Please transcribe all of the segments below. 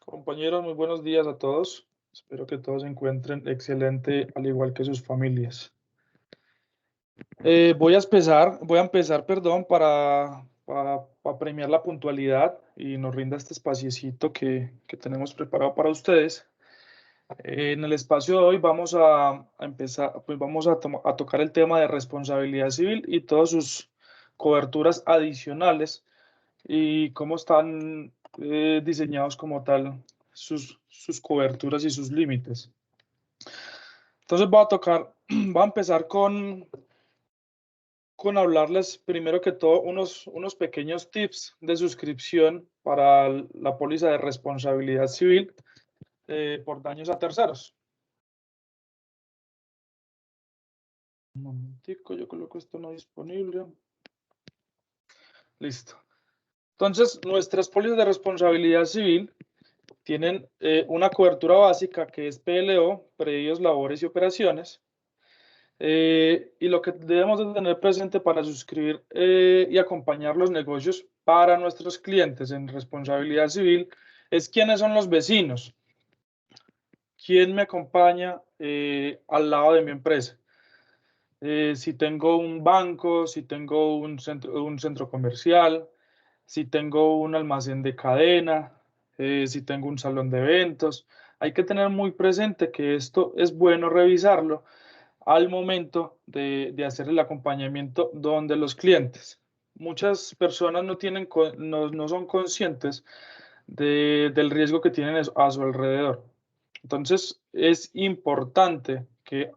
Compañeros, muy buenos días a todos. Espero que todos se encuentren excelente, al igual que sus familias. Voy a empezar, perdón, para premiar la puntualidad y nos rinda este espaciecito que tenemos preparado para ustedes. En el espacio de hoy vamos a empezar, pues vamos a tocar el tema de responsabilidad civil y todas sus coberturas adicionales y cómo están diseñados como tal sus coberturas y sus límites. Entonces voy a empezar con hablarles primero que todo unos pequeños tips de suscripción para la póliza de responsabilidad civil por daños a terceros. Un momentico, yo coloco esto no disponible. Listo. Entonces, nuestras pólizas de responsabilidad civil tienen una cobertura básica que es PLO, predios, labores y operaciones. Y lo que debemos de tener presente para suscribir y acompañar los negocios para nuestros clientes en responsabilidad civil es quiénes son los vecinos, quién me acompaña al lado de mi empresa. Si tengo un banco, si tengo un centro comercial, si tengo un almacén de cadena, si tengo un salón de eventos. Hay que tener muy presente que esto es bueno revisarlo al momento de hacer el acompañamiento donde los clientes. Muchas personas no son conscientes del riesgo que tienen a su alrededor. Entonces, es importante que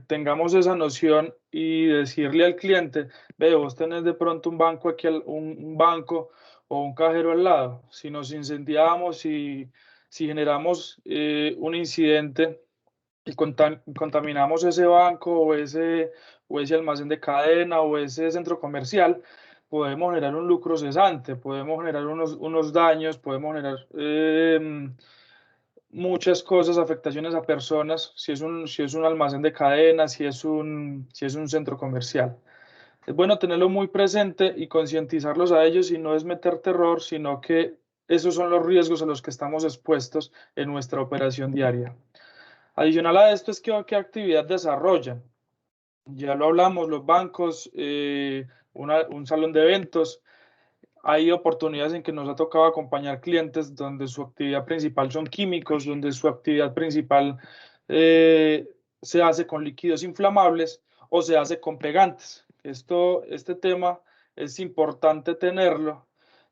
tengamos esa noción y decirle al cliente, ve, vos tenés de pronto un banco aquí, un banco o un cajero al lado. Si nos incendiamos, si generamos un incidente y contaminamos ese banco o ese almacén de cadena o ese centro comercial, podemos generar un lucro cesante, podemos generar unos daños, podemos generar muchas cosas, afectaciones a personas, si es un almacén de cadena, si es un centro comercial. Es bueno tenerlo muy presente y concientizarlos a ellos y no es meter terror, sino que esos son los riesgos a los que estamos expuestos en nuestra operación diaria. Adicional a esto es que qué actividad desarrollan. Ya lo hablamos, los bancos, un salón de eventos. Hay oportunidades en que nos ha tocado acompañar clientes donde su actividad principal son químicos, donde su actividad principal se hace con líquidos inflamables o se hace con pegantes. Este tema es importante tenerlo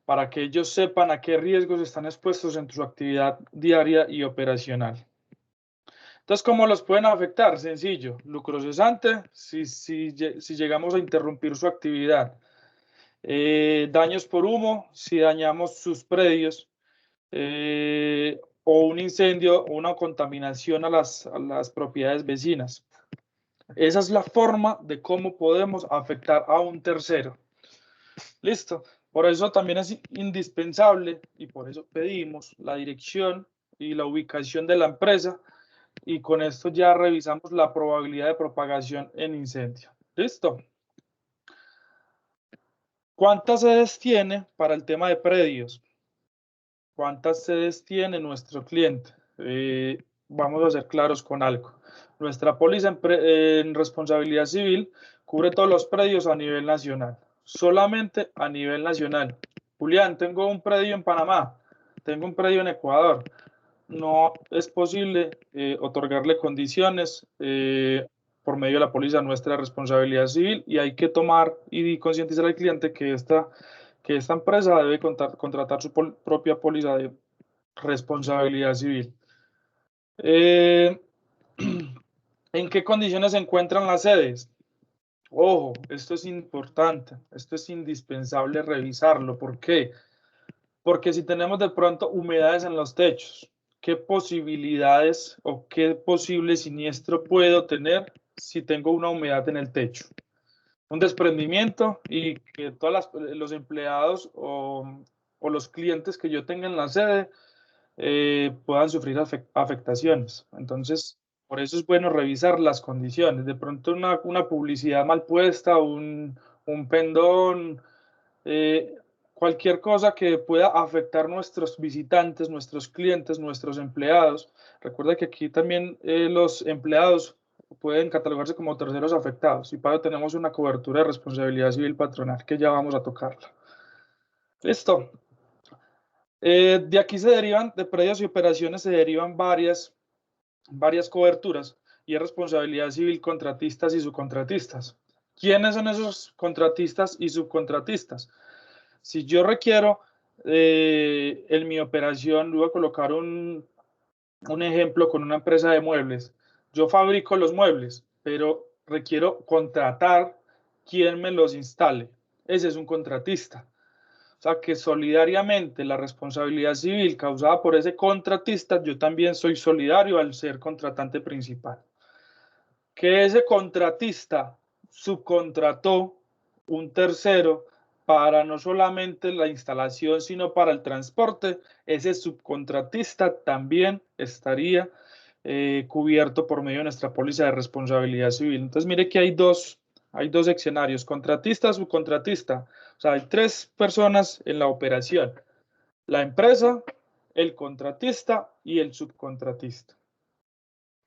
para que ellos sepan a qué riesgos están expuestos en su actividad diaria y operacional. Entonces, ¿cómo los pueden afectar? Sencillo, lucro cesante si llegamos a interrumpir su actividad. Daños por humo, si dañamos sus predios, o un incendio o una contaminación a las propiedades vecinas. Esa es la forma de cómo podemos afectar a un tercero. Listo. Por eso también es indispensable y por eso pedimos la dirección y la ubicación de la empresa y con esto ya revisamos la probabilidad de propagación en incendio. ¿Listo? ¿Cuántas sedes tiene para el tema de predios? ¿Cuántas sedes tiene nuestro cliente? Vamos a ser claros con algo. Nuestra póliza en responsabilidad civil cubre todos los predios a nivel nacional, solamente a nivel nacional. Julián, tengo un predio en Panamá, tengo un predio en Ecuador. No es posible otorgarle condiciones por medio de la póliza nuestra responsabilidad civil y hay que tomar y concientizar al cliente que esta empresa debe contratar su propia póliza de responsabilidad civil. ¿En qué condiciones se encuentran las sedes? Ojo, esto es importante, esto es indispensable revisarlo. ¿Por qué? Porque si tenemos de pronto humedades en los techos, ¿qué posibilidades o qué posible siniestro puedo tener si tengo una humedad en el techo? Un desprendimiento y que todos los empleados o los clientes que yo tenga en la sede puedan sufrir afectaciones. Entonces, por eso es bueno revisar las condiciones. De pronto una publicidad mal puesta, un pendón, cualquier cosa que pueda afectar nuestros visitantes, nuestros clientes, nuestros empleados. Recuerda que aquí también los empleados pueden catalogarse como terceros afectados y para ello tenemos una cobertura de responsabilidad civil patronal que ya vamos a tocarla. Listo. De aquí se derivan, de predios y operaciones se derivan varias coberturas y es responsabilidad civil contratistas y subcontratistas. ¿Quiénes son esos contratistas y subcontratistas? Si yo requiero en mi operación, voy a colocar un ejemplo con una empresa de muebles. Yo fabrico los muebles, pero requiero contratar quien me los instale. Ese es un contratista. O sea que solidariamente la responsabilidad civil causada por ese contratista, yo también soy solidario al ser contratante principal. Que ese contratista subcontrató un tercero para no solamente la instalación, sino para el transporte, ese subcontratista también estaría cubierto por medio de nuestra póliza de responsabilidad civil. Entonces, mire que hay dos escenarios, contratista, subcontratista. O sea, hay tres personas en la operación, la empresa, el contratista y el subcontratista.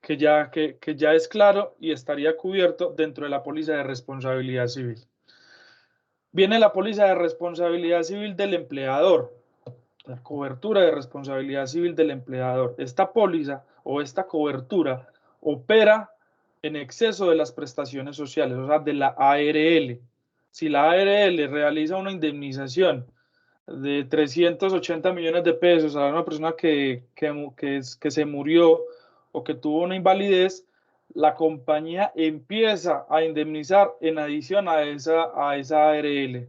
Que ya es claro y estaría cubierto dentro de la póliza de responsabilidad civil. Viene la póliza de responsabilidad civil del empleador, la cobertura de responsabilidad civil del empleador. Esta póliza o esta cobertura opera en exceso de las prestaciones sociales, o sea, de la ARL. Si la ARL realiza una indemnización de 380 millones de pesos a una persona que se murió o que tuvo una invalidez, la compañía empieza a indemnizar en adición a esa ARL.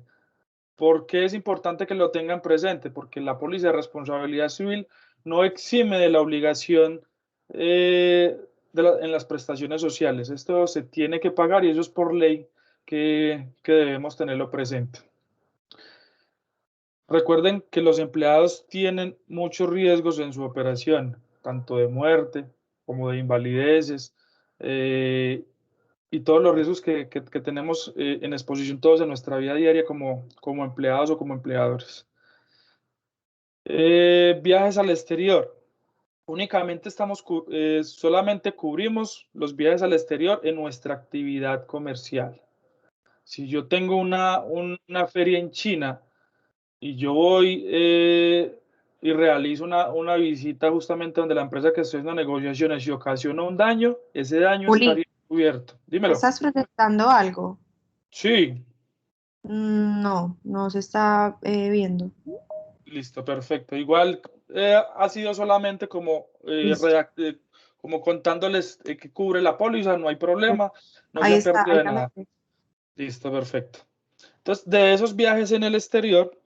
¿Por qué es importante que lo tengan presente? Porque la póliza de responsabilidad civil no exime de la obligación en las prestaciones sociales. Esto se tiene que pagar y eso es por ley que debemos tenerlo presente. Recuerden que los empleados tienen muchos riesgos en su operación, tanto de muerte como de invalideces y todos los riesgos que tenemos en exposición todos en nuestra vida diaria como empleados o como empleadores. Viajes al exterior. Únicamente solamente cubrimos los viajes al exterior en nuestra actividad comercial. Si yo tengo una feria en China y yo voy y realizo una visita justamente donde la empresa que estoy haciendo negociaciones y ocasiona un daño, ese daño Juli, estaría cubierto. Dímelo. ¿estás presentando algo? Sí, No, no se está viendo. listo, perfecto. Igual ha sido solamente Listo. como contándoles que cubre la póliza, no hay problema, no se Ahí ha está, perdido ahí de la nada. metí. Listo, perfecto. Entonces, de esos viajes en el exterior,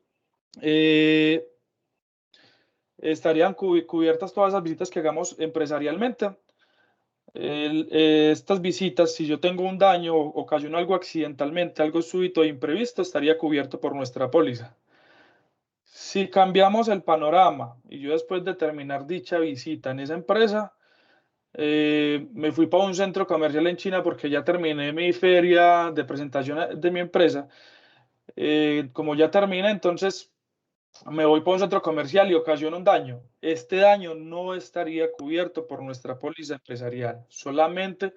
eh, estarían cubiertas todas las visitas que hagamos empresarialmente. Estas visitas, si yo tengo un daño o ocasiono algo accidentalmente, algo súbito e imprevisto, estaría cubierto por nuestra póliza. Si cambiamos el panorama y yo después de terminar dicha visita en esa empresa, me fui para un centro comercial en China porque ya terminé mi feria de presentación de mi empresa. Como ya terminé, entonces me voy para un centro comercial y ocasiona un daño. Este daño no estaría cubierto por nuestra póliza empresarial, solamente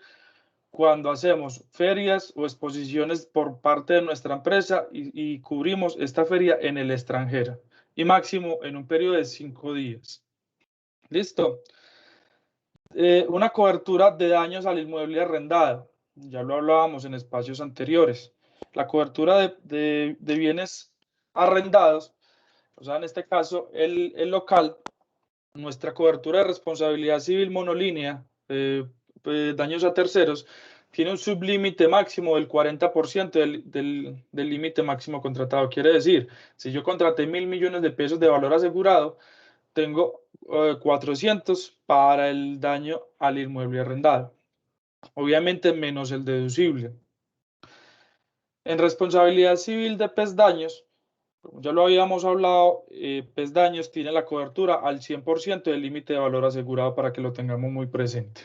cuando hacemos ferias o exposiciones por parte de nuestra empresa y cubrimos esta feria en el extranjero y máximo en un periodo de 5 días. Listo. Una cobertura de daños al inmueble arrendado. Ya lo hablábamos en espacios anteriores. La cobertura de bienes arrendados, o sea, en este caso, el local, nuestra cobertura de responsabilidad civil monolínea, daños a terceros, tiene un sublímite máximo del 40% del límite máximo contratado. Quiere decir, si yo contraté 1.000 millones de pesos de valor asegurado, tengo 400 para el daño al inmueble arrendado. Obviamente menos el deducible. En responsabilidad civil de PES daños, como ya lo habíamos hablado, PES daños tiene la cobertura al 100% del límite de valor asegurado para que lo tengamos muy presente.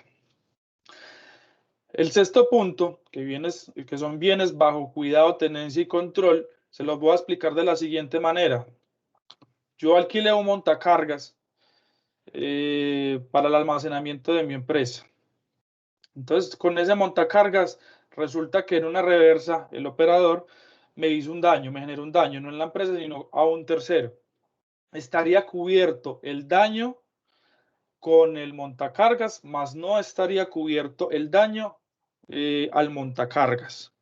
El sexto punto, que son bienes bajo cuidado, tenencia y control, se los voy a explicar de la siguiente manera. yo alquilé un montacargas para el almacenamiento de mi empresa. Entonces, con ese montacargas, resulta que en una reversa, el operador me hizo un daño, me generó un daño, no en la empresa, sino a un tercero. Estaría cubierto el daño con el montacargas, más no estaría cubierto el daño al montacargas,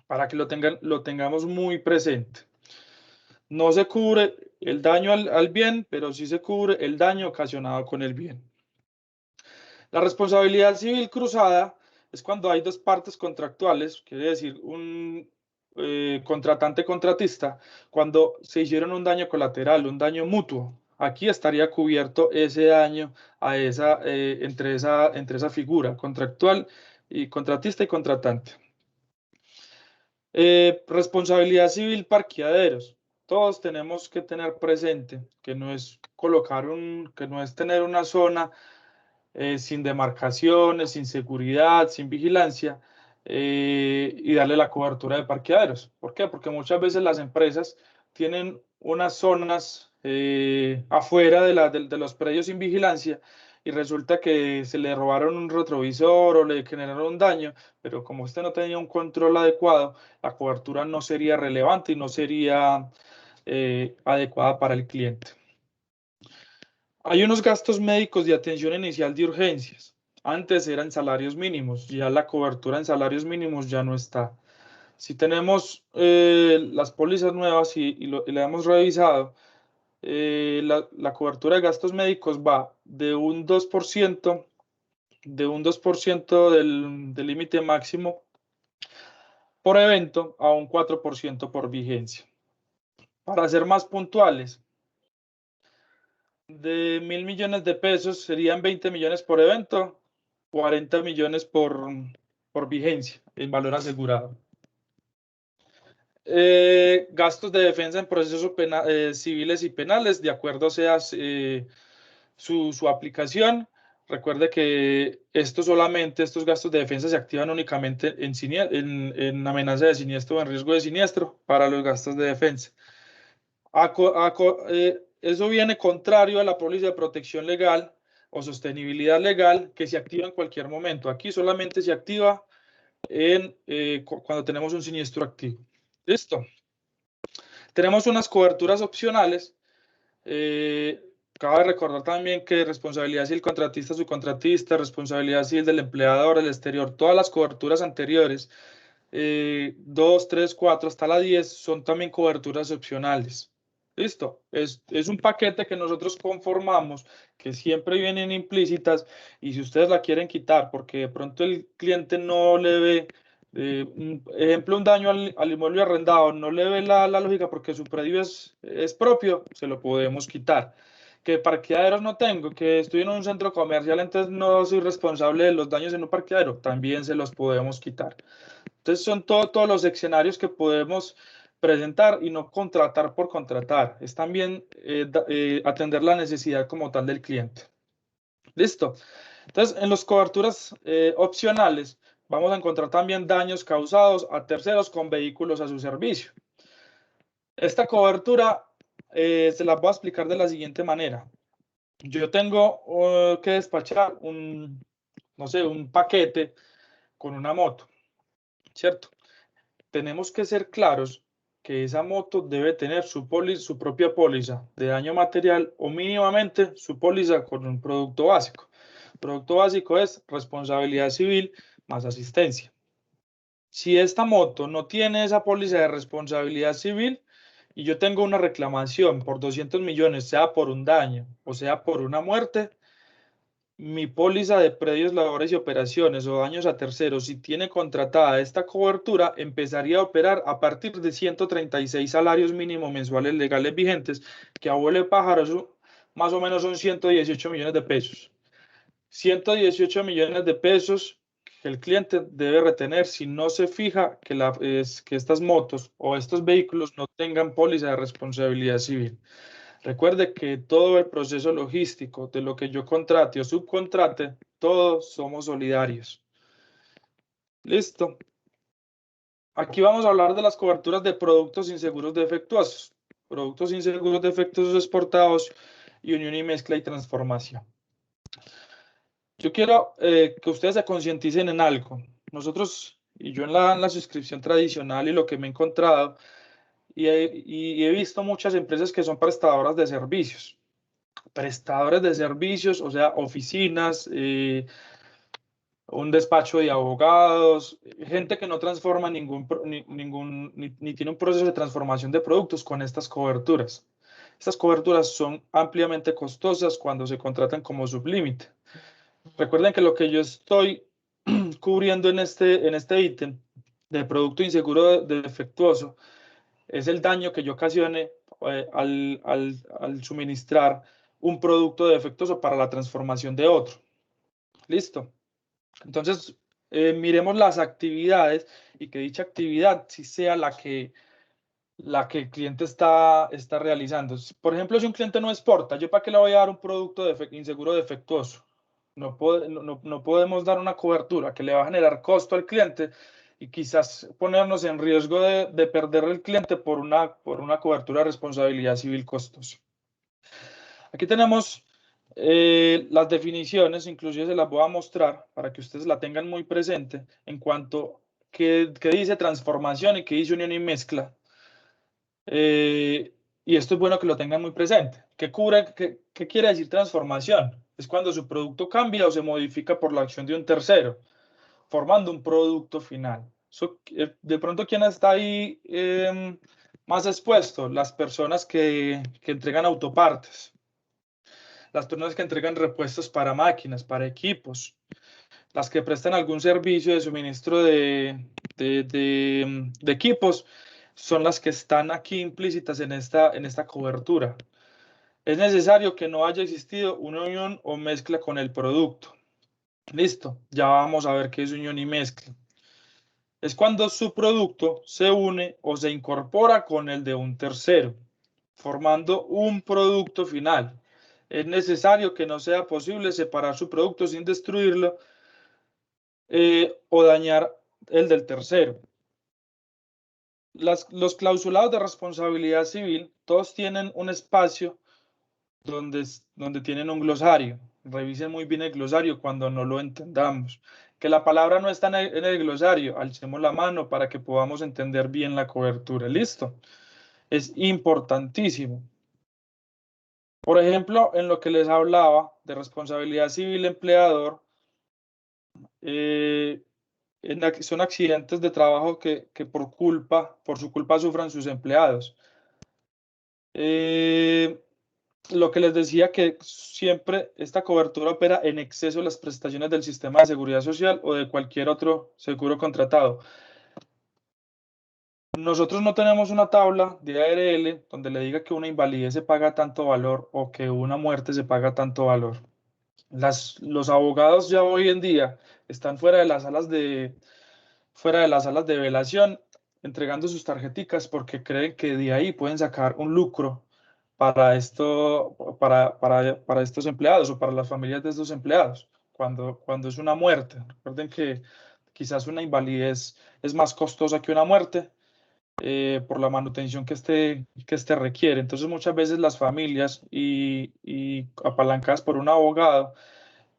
para que lo tengamos muy presente. No se cubre el daño al bien, pero sí se cubre el daño ocasionado con el bien. La responsabilidad civil cruzada es cuando hay dos partes contractuales, quiere decir un contratante-contratista, cuando se hicieron un daño colateral, un daño mutuo. Aquí estaría cubierto ese daño a entre esa figura contractual y contratista y contratante. Responsabilidad civil parqueaderos. Todos tenemos que tener presente que no es que no es tener una zona sin demarcaciones, sin seguridad, sin vigilancia y darle la cobertura de parqueaderos. ¿Por qué? Porque muchas veces las empresas tienen unas zonas afuera de los predios sin vigilancia y resulta que se le robaron un retrovisor o le generaron un daño, pero como usted no tenía un control adecuado, la cobertura no sería relevante y no sería adecuada para el cliente. Hay unos gastos médicos de atención inicial de urgencias. Antes eran salarios mínimos, ya la cobertura en salarios mínimos ya no está. Si tenemos las pólizas nuevas y la hemos revisado, la cobertura de gastos médicos va de un 2%, del límite máximo por evento a un 4% por vigencia. Para ser más puntuales, de 1.000 millones de pesos serían 20 millones por evento, 40 millones por vigencia en valor asegurado. Gastos de defensa en procesos civiles y penales, de acuerdo sea su aplicación. Recuerde que estos gastos de defensa se activan únicamente en amenaza de siniestro o en riesgo de siniestro para los gastos de defensa. Eso viene contrario a la póliza de protección legal o sostenibilidad legal que se activa en cualquier momento. Aquí solamente se activa cuando tenemos un siniestro activo. Listo. Tenemos unas coberturas opcionales. Cabe recordar también que responsabilidad civil contratista, subcontratista, responsabilidad civil del empleador, del exterior, todas las coberturas anteriores, 2, 3, 4 hasta la 10, son también coberturas opcionales. Listo, es un paquete que nosotros conformamos, que siempre vienen implícitas, y si ustedes la quieren quitar porque de pronto el cliente no le ve, ejemplo, un daño al inmueble arrendado, no le ve la lógica porque su predio es propio, se lo podemos quitar. Que parqueaderos no tengo, que estoy en un centro comercial, entonces no soy responsable de los daños en un parqueadero, también se los podemos quitar. Entonces son todos los escenarios que podemos presentar y no contratar por contratar. Es también atender la necesidad como tal del cliente. Listo. Entonces, en las coberturas opcionales vamos a encontrar también daños causados a terceros con vehículos a su servicio. Esta cobertura se la voy a explicar de la siguiente manera. Yo tengo que despachar no sé, un paquete con una moto, ¿cierto? Tenemos que ser claros que esa moto debe tener su propia póliza de daño material o mínimamente su póliza con un producto básico. Producto básico es responsabilidad civil más asistencia. Si esta moto no tiene esa póliza de responsabilidad civil y yo tengo una reclamación por 200 millones, sea por un daño o sea por una muerte, mi póliza de predios, labores y operaciones o daños a terceros, si tiene contratada esta cobertura, empezaría a operar a partir de 136 salarios mínimos mensuales legales vigentes, que a vuelo de pájaro más o menos son 118 millones de pesos. 118 millones de pesos que el cliente debe retener si no se fija que estas motos o estos vehículos no tengan póliza de responsabilidad civil. Recuerde que todo el proceso logístico de lo que yo contrate o subcontrate, todos somos solidarios. Listo. Aquí vamos a hablar de las coberturas de productos inseguros defectuosos. productos inseguros, defectuosos exportados y unión y mezcla y transformación. Yo quiero que ustedes se concienticen en algo. Nosotros, y yo en la suscripción tradicional y lo que me he encontrado, y he visto muchas empresas que son prestadoras de servicios. Prestadores de servicios, o sea, oficinas, un despacho de abogados, gente que no transforma ni tiene un proceso de transformación de productos con estas coberturas. Estas coberturas son ampliamente costosas cuando se contratan como sublímite. Recuerden que lo que yo estoy cubriendo en este ítem de producto inseguro defectuoso es el daño que yo ocasione al suministrar un producto defectuoso para la transformación de otro. Listo. Entonces, miremos las actividades y que dicha actividad sí sea la que el cliente está realizando. Por ejemplo, si un cliente no exporta, ¿yo para qué le voy a dar un producto inseguro defectuoso? No podemos dar una cobertura que le va a generar costo al cliente y quizás ponernos en riesgo de perder el cliente por una cobertura de responsabilidad civil costosa. Aquí tenemos las definiciones, inclusive se las voy a mostrar para que ustedes la tengan muy presente en cuanto a qué dice transformación y qué dice unión y mezcla. Y esto es bueno que lo tengan muy presente. ¿Qué quiere decir transformación? Es cuando su producto cambia o se modifica por la acción de un tercero, formando un producto final. De pronto, ¿quién está ahí más expuesto? Las personas que entregan autopartes, las personas que entregan repuestos para máquinas, para equipos, las que prestan algún servicio de suministro de equipos, son las que están aquí implícitas en esta cobertura. Es necesario que no haya existido una unión o mezcla con el producto. Listo, ya vamos a ver qué es unión y mezcla. Es cuando su producto se une o se incorpora con el de un tercero, formando un producto final. Es necesario que no sea posible separar su producto sin destruirlo o dañar el del tercero. Los clausulados de responsabilidad civil, todos tienen un espacio donde tienen un glosario. Revisen muy bien el glosario cuando no lo entendamos. Que la palabra no está en el glosario, alcemos la mano para que podamos entender bien la cobertura. ¿Listo? Es importantísimo. Por ejemplo, en lo que les hablaba de responsabilidad civil empleador, son accidentes de trabajo que por su culpa sufran sus empleados. Lo que les decía, que siempre esta cobertura opera en exceso de las prestaciones del sistema de seguridad social o de cualquier otro seguro contratado. Nosotros no tenemos una tabla de ARL donde le diga que una invalidez se paga tanto valor o que una muerte se paga tanto valor. Los abogados ya hoy en día están fuera de las salas de velación entregando sus tarjeticas porque creen que de ahí pueden sacar un lucro para estos empleados o para las familias de estos empleados, cuando es una muerte. Recuerden que quizás una invalidez es más costosa que una muerte por la manutención que este requiere. Entonces muchas veces las familias y apalancadas por un abogado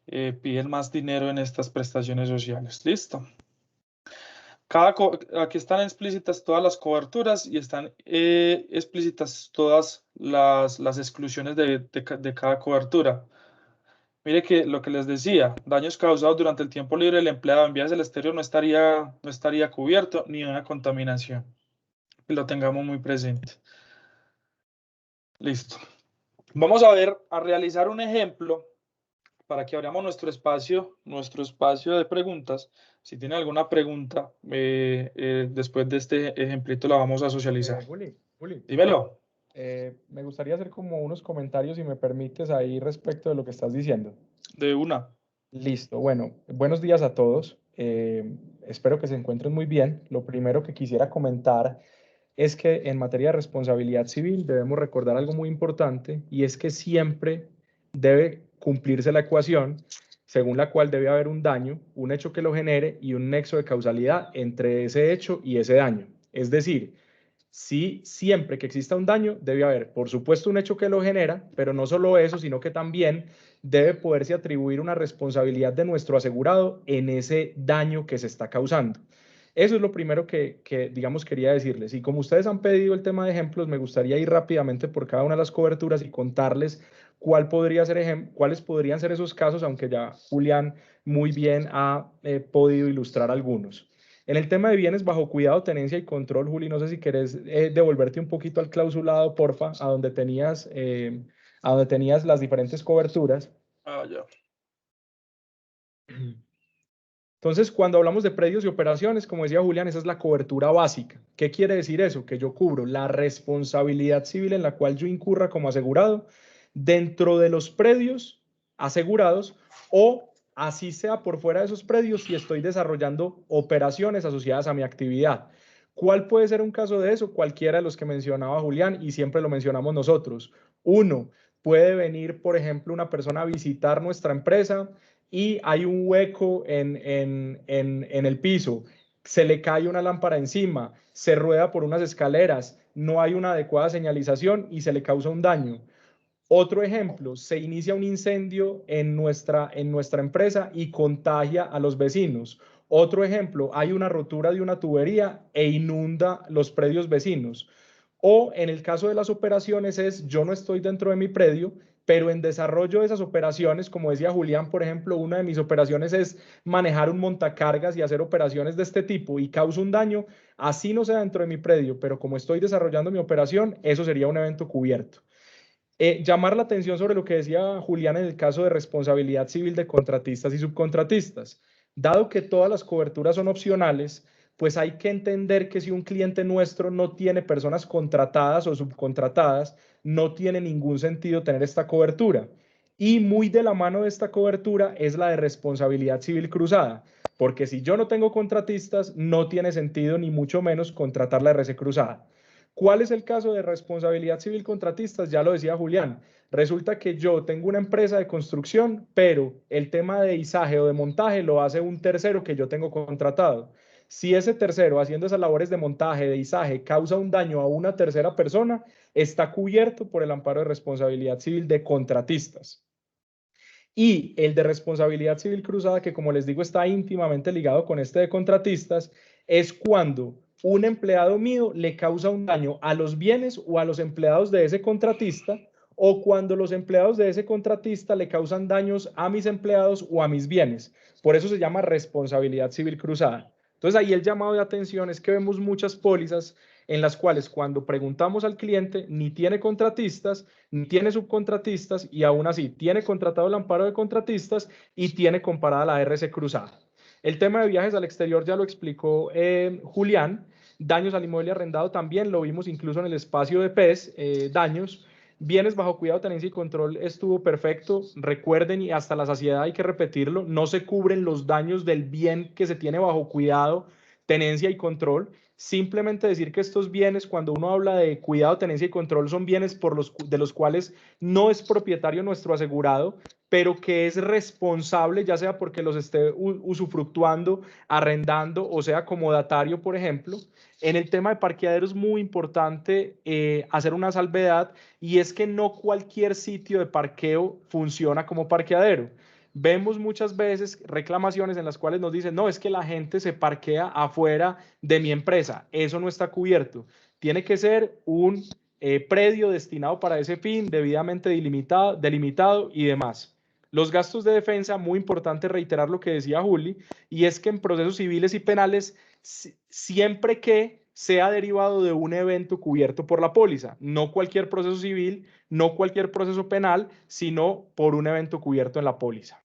piden más dinero en estas prestaciones sociales. Listo. Aquí están explícitas todas las coberturas y están explícitas todas las exclusiones de cada cobertura. Mire que lo que les decía, daños causados durante el tiempo libre del empleado en vías del exterior no estaría cubierto, ni una contaminación. Que lo tengamos muy presente. Listo. Vamos a realizar un ejemplo para que abramos nuestro espacio de preguntas. Si tiene alguna pregunta, después de este ejemplito la vamos a socializar. Juli, Dímelo. me gustaría hacer como unos comentarios, si me permites, ahí respecto de lo que estás diciendo. De una. Listo. Bueno, buenos días a todos. Espero que se encuentren muy bien. Lo primero que quisiera comentar es que en materia de responsabilidad civil debemos recordar algo muy importante, y es que siempre debe cumplirse la ecuación según la cual debe haber un daño, un hecho que lo genere y un nexo de causalidad entre ese hecho y ese daño. Es decir, Sí, siempre que exista un daño, debe haber, por supuesto, un hecho que lo genera, pero no solo eso, sino que también debe poderse atribuir una responsabilidad de nuestro asegurado en ese daño que se está causando. Eso es lo primero que, digamos, quería decirles. Y como ustedes han pedido el tema de ejemplos, me gustaría ir rápidamente por cada una de las coberturas y contarles cuáles podrían ser esos casos, aunque ya Julián muy bien ha podido ilustrar algunos. En el tema de bienes bajo cuidado, tenencia y control, Juli, no sé si querés devolverte un poquito al clausulado, porfa, a donde tenías las diferentes coberturas. Ah, ya. Entonces, cuando hablamos de predios y operaciones, como decía Julián, esa es la cobertura básica. ¿Qué quiere decir eso? Que yo cubro la responsabilidad civil en la cual yo incurra como asegurado dentro de los predios asegurados o así sea por fuera de esos predios si estoy desarrollando operaciones asociadas a mi actividad. ¿Cuál puede ser un caso de eso? Cualquiera de los que mencionaba Julián y siempre lo mencionamos nosotros. Uno, puede venir, por ejemplo, una persona a visitar nuestra empresa y hay un hueco en el piso, se le cae una lámpara encima, se rueda por unas escaleras, no hay una adecuada señalización y se le causa un daño. Otro ejemplo, se inicia un incendio en nuestra empresa y contagia a los vecinos. Otro ejemplo, hay una rotura de una tubería e inunda los predios vecinos. O en el caso de las operaciones es, yo no estoy dentro de mi predio, pero en desarrollo de esas operaciones, como decía Julián, por ejemplo, una de mis operaciones es manejar un montacargas y hacer operaciones de este tipo y causa un daño, así no sea dentro de mi predio, pero como estoy desarrollando mi operación, eso sería un evento cubierto. Llamar la atención sobre lo que decía Julián en el caso de responsabilidad civil de contratistas y subcontratistas. Dado que todas las coberturas son opcionales, pues hay que entender que si un cliente nuestro no tiene personas contratadas o subcontratadas, no tiene ningún sentido tener esta cobertura. Y muy de la mano de esta cobertura es la de responsabilidad civil cruzada, porque si yo no tengo contratistas, no tiene sentido ni mucho menos contratar la RC cruzada. ¿Cuál es el caso de responsabilidad civil contratistas? Ya lo decía Julián. Resulta que yo tengo una empresa de construcción, pero el tema de izaje o de montaje lo hace un tercero que yo tengo contratado. Si ese tercero haciendo esas labores de montaje, de izaje, causa un daño a una tercera persona, está cubierto por el amparo de responsabilidad civil de contratistas. Y el de responsabilidad civil cruzada, que como les digo está íntimamente ligado con este de contratistas, es cuando un empleado mío le causa un daño a los bienes o a los empleados de ese contratista, o cuando los empleados de ese contratista le causan daños a mis empleados o a mis bienes. Por eso se llama responsabilidad civil cruzada. Entonces ahí el llamado de atención es que vemos muchas pólizas en las cuales cuando preguntamos al cliente ni tiene contratistas, ni tiene subcontratistas y aún así tiene contratado el amparo de contratistas y tiene comparada la RC cruzada. El tema de viajes al exterior ya lo explicó Julián. Daños al inmueble arrendado también lo vimos incluso en el espacio de PES, daños. Bienes bajo cuidado, tenencia y control estuvo perfecto. Recuerden, y hasta la saciedad hay que repetirlo, no se cubren los daños del bien que se tiene bajo cuidado, tenencia y control. Simplemente decir que estos bienes, cuando uno habla de cuidado, tenencia y control, son bienes de los cuales no es propietario nuestro asegurado, pero que es responsable, ya sea porque los esté usufructuando, arrendando o sea comodatario, por ejemplo. En el tema de parqueaderos es muy importante hacer una salvedad y es que no cualquier sitio de parqueo funciona como parqueadero. Vemos muchas veces reclamaciones en las cuales nos dicen, no, es que la gente se parquea afuera de mi empresa. Eso no está cubierto. Tiene que ser un predio destinado para ese fin, debidamente delimitado y demás. Los gastos de defensa, muy importante reiterar lo que decía Juli, y es que en procesos civiles y penales, siempre que sea derivado de un evento cubierto por la póliza, no cualquier proceso civil, no cualquier proceso penal, sino por un evento cubierto en la póliza.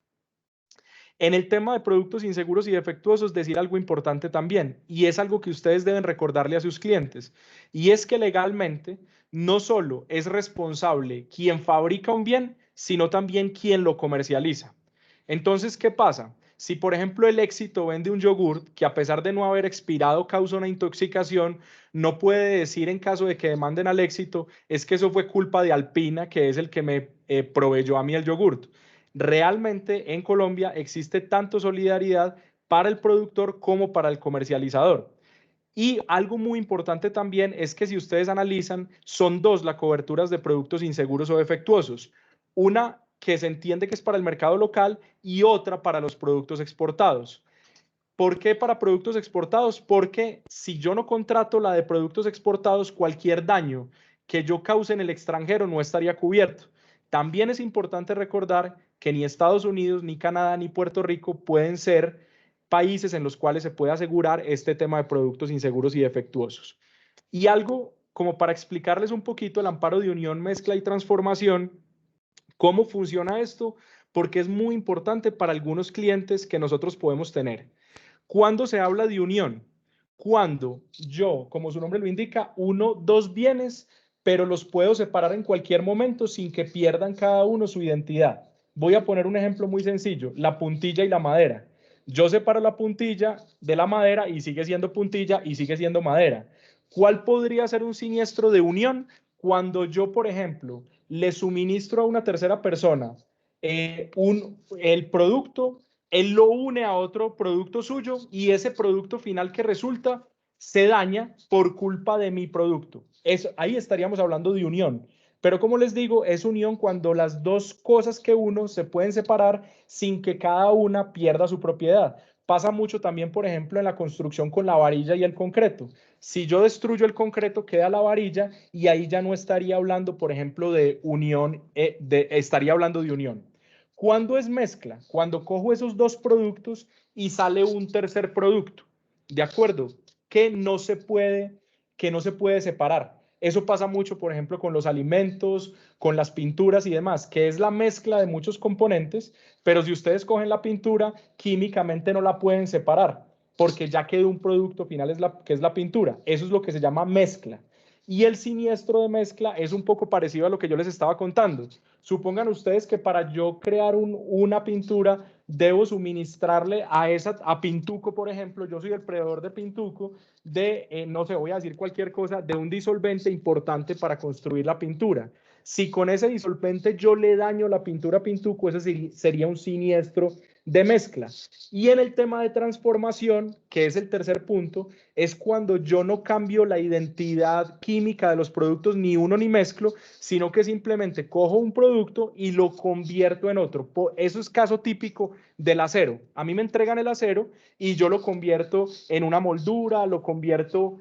En el tema de productos inseguros y defectuosos, decir algo importante también, y es algo que ustedes deben recordarle a sus clientes, y es que legalmente no solo es responsable quien fabrica un bien, sino también quien lo comercializa. Entonces, ¿qué pasa? Si, por ejemplo, el Éxito vende un yogurt que a pesar de no haber expirado causa una intoxicación, no puede decir en caso de que demanden al Éxito, es que eso fue culpa de Alpina, que es el que me proveyó a mí el yogurt. Realmente en Colombia existe tanto solidaridad para el productor como para el comercializador. Y algo muy importante también es que si ustedes analizan, son dos las coberturas de productos inseguros o defectuosos. Una que se entiende que es para el mercado local y otra para los productos exportados. ¿Por qué para productos exportados? Porque si yo no contrato la de productos exportados, cualquier daño que yo cause en el extranjero no estaría cubierto. También es importante recordar que ni Estados Unidos, ni Canadá, ni Puerto Rico pueden ser países en los cuales se puede asegurar este tema de productos inseguros y defectuosos. Y algo como para explicarles un poquito el amparo de unión, mezcla y transformación, ¿cómo funciona esto? Porque es muy importante para algunos clientes que nosotros podemos tener. ¿Cuándo se habla de unión? Cuando yo, como su nombre lo indica, uno dos bienes, pero los puedo separar en cualquier momento sin que pierdan cada uno su identidad. Voy a poner un ejemplo muy sencillo, la puntilla y la madera. Yo separo la puntilla de la madera y sigue siendo puntilla y sigue siendo madera. ¿Cuál podría ser un siniestro de unión? Cuando yo, por ejemplo, le suministro a una tercera persona el producto, él lo une a otro producto suyo y ese producto final que resulta se daña por culpa de mi producto. Ahí estaríamos hablando de unión. Pero como les digo, es unión cuando las dos cosas que uno se pueden separar sin que cada una pierda su propiedad. Pasa mucho también, por ejemplo, en la construcción con la varilla y el concreto. Si yo destruyo el concreto, queda la varilla y ahí ya no estaría hablando, por ejemplo, de unión, estaría hablando de unión. ¿Cuándo es mezcla? Cuando cojo esos dos productos y sale un tercer producto, ¿de acuerdo? Que no se puede separar. Eso pasa mucho, por ejemplo, con los alimentos, con las pinturas y demás, que es la mezcla de muchos componentes, pero si ustedes cogen la pintura, químicamente no la pueden separar, porque ya quedó un producto final que es la pintura. Eso es lo que se llama mezcla. Y el siniestro de mezcla es un poco parecido a lo que yo les estaba contando. Supongan ustedes que para yo crear una pintura debo suministrarle a Pintuco, por ejemplo, yo soy el proveedor de Pintuco, no sé, voy a decir cualquier cosa, de un disolvente importante para construir la pintura. Si con ese disolvente yo le daño la pintura a Pintuco, ese sería un siniestro de mezcla. Y en el tema de transformación, que es el tercer punto, es cuando yo no cambio la identidad química de los productos, ni uno ni mezclo, sino que simplemente cojo un producto y lo convierto en otro. Eso es caso típico del acero. A mí me entregan el acero y yo lo convierto en una moldura, lo convierto,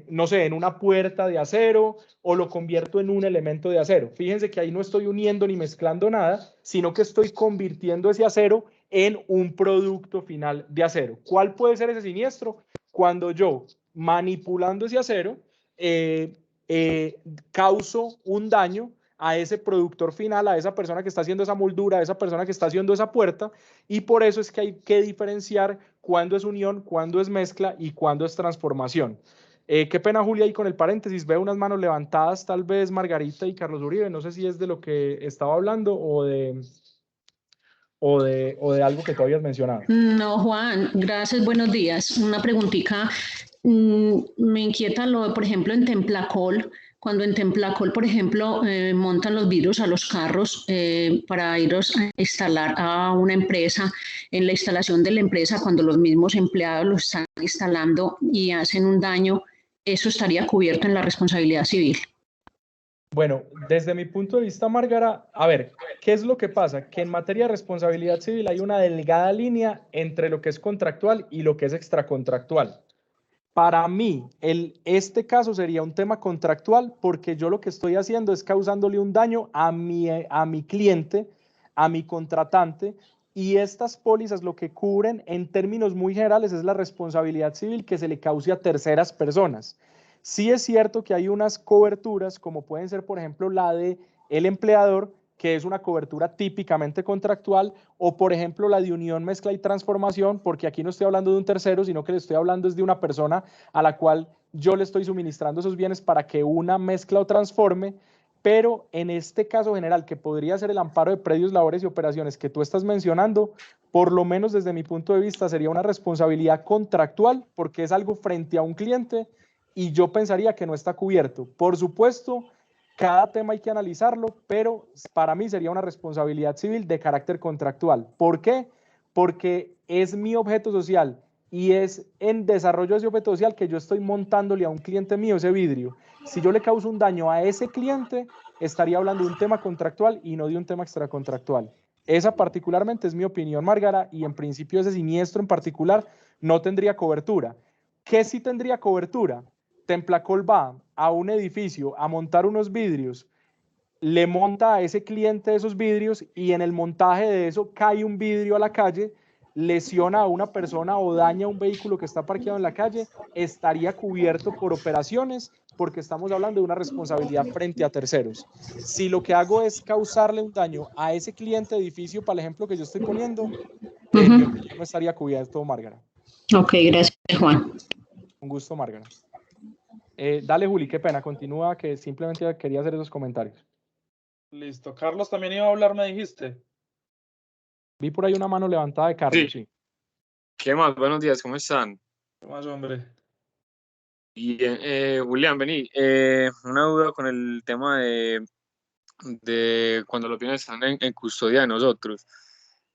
no sé, en una puerta de acero o lo convierto en un elemento de acero. Fíjense que ahí no estoy uniendo ni mezclando nada, sino que estoy convirtiendo ese acero en un producto final de acero. ¿Cuál puede ser ese siniestro? Cuando yo, manipulando ese acero, causo un daño a ese productor final, a esa persona que está haciendo esa moldura, a esa persona que está haciendo esa puerta, y por eso es que hay que diferenciar cuándo es unión, cuándo es mezcla y cuándo es transformación. Qué pena, Julia, ahí con el paréntesis, veo unas manos levantadas, tal vez Margarita y Carlos Uribe, no sé si es de lo que estaba hablando o de algo que tú habías mencionado. No, Juan, gracias, buenos días. Una preguntita, me inquieta por ejemplo, en Templacol, cuando en Templacol, por ejemplo, montan los vidrios a los carros para irlos a instalar a una empresa, en la instalación de la empresa, cuando los mismos empleados lo están instalando y hacen un daño, ¿eso estaría cubierto en la responsabilidad civil? Bueno, desde mi punto de vista, Márgara, a ver, ¿qué es lo que pasa? Que en materia de responsabilidad civil hay una delgada línea entre lo que es contractual y lo que es extracontractual. Para mí, este caso sería un tema contractual porque yo lo que estoy haciendo es causándole un daño a mi cliente, a mi contratante, y estas pólizas lo que cubren en términos muy generales es la responsabilidad civil que se le cause a terceras personas. Sí es cierto que hay unas coberturas, como pueden ser, por ejemplo, la de el empleador, que es una cobertura típicamente contractual, o por ejemplo la de unión, mezcla y transformación, porque aquí no estoy hablando de un tercero, sino que le estoy hablando es de una persona a la cual yo le estoy suministrando esos bienes para que una mezcla o transforme, pero en este caso general, que podría ser el amparo de predios, labores y operaciones que tú estás mencionando, por lo menos desde mi punto de vista sería una responsabilidad contractual, porque es algo frente a un cliente y yo pensaría que no está cubierto. Por supuesto, cada tema hay que analizarlo, pero para mí sería una responsabilidad civil de carácter contractual. ¿Por qué? Porque es mi objeto social y es en desarrollo de ese objeto social que yo estoy montándole a un cliente mío ese vidrio. Si yo le causo un daño a ese cliente, estaría hablando de un tema contractual y no de un tema extracontractual. Esa particularmente es mi opinión, Márgara, y en principio ese siniestro en particular no tendría cobertura. ¿Qué sí tendría cobertura? Templacol va a un edificio a montar unos vidrios, le monta a ese cliente esos vidrios y en el montaje de eso cae un vidrio a la calle, lesiona a una persona o daña un vehículo que está parqueado en la calle, estaría cubierto por operaciones porque estamos hablando de una responsabilidad frente a terceros. Si lo que hago es causarle un daño a ese cliente de edificio, para el ejemplo que yo estoy poniendo, yo no estaría cubierto, Márgara. Ok, gracias, Juan. Un gusto, Márgara. Dale, Juli, qué pena, continúa, que simplemente quería hacer esos comentarios. Listo. Carlos también iba a hablar, me dijiste. Vi por ahí una mano levantada de Carlos, sí. ¿Qué más? Buenos días, ¿cómo están? ¿Qué más, hombre? Bien, Julián, vení. Una duda con el tema de cuando los bienes están en custodia de nosotros.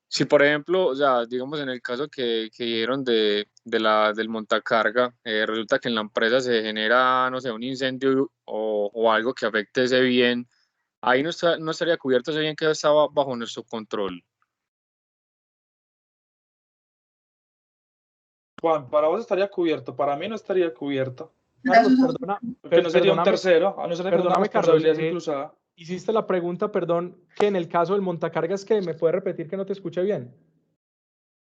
Si, por ejemplo, o sea, digamos en el caso que dieron del montacarga, resulta que en la empresa se genera, no sé, un incendio o algo que afecte ese bien, ahí no estaría cubierto ese bien que estaba bajo nuestro control. Juan, para vos estaría cubierto, para mí no estaría cubierto. Carlos, Porque no sería un tercero, a no ser que una responsabilidad Carlos, inclusada. Hiciste la pregunta, perdón, que en el caso del montacargas, que me puedes repetir que no te escuché bien.